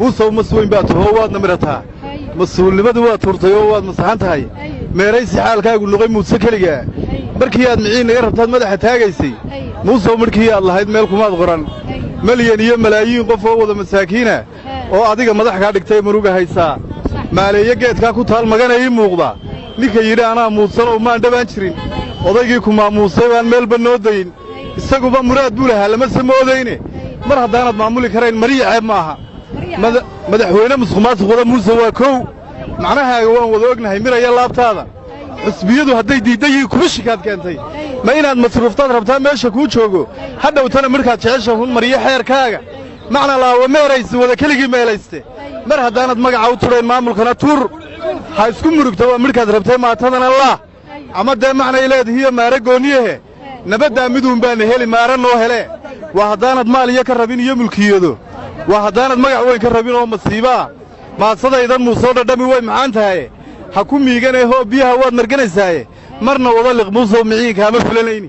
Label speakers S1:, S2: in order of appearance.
S1: موسى ومسوين باتو هو نمرتها مسؤول لماذا هو تورتيو هو مسحنتها meeraysi xaalkaagu luqay muuse kaliya markii aad miciin naga rabtaad madaxa taagaysay muuse markii aad lahayd meel kuma qoran malyan iyo malaayiin qof oo wada masaakiina oo adiga madax ka dhigtay muruga haysa maaleeyo geedka ku taal maganay muuqda ninka yiri ana muusan oo maan dhawaan jirin odaygii kuma muuse baan meel banoodayn isaguba muraad buu lahaa lama samoodayne mar haddaanad maamuli karayn mariya ceeb maaha madaxweyne musuqmaasuqa muuse waa koow macnaheedu waan wada ognahay miraya laabtaada xisbiyadu hadday diiday kuma shikaad keentay ma inaad masruuftaad rabtaa meesha ku joogo hadhowtana markaad jeceshahay hun mariyo xeerkaaga macna laawa meeraysi wada kaligi meelayste mar haddaanad magaca u tureen maamulkana tur ha isku murugto waa markaad rabtay maatadana allah ama de macna ileedahay maara gooniye nabadda miduun baan heli maara noo hele waa haddaanad maal iyo ka rabin iyo mulkiyado waa haddaanad magac weyn ka rabin oo masiiba maasadaydan muusoo dhadhami way macaan tahay ha ku miiganay hoo biyaha waad marganaysaa marna wada liq muusoo miciinka ma fulanayni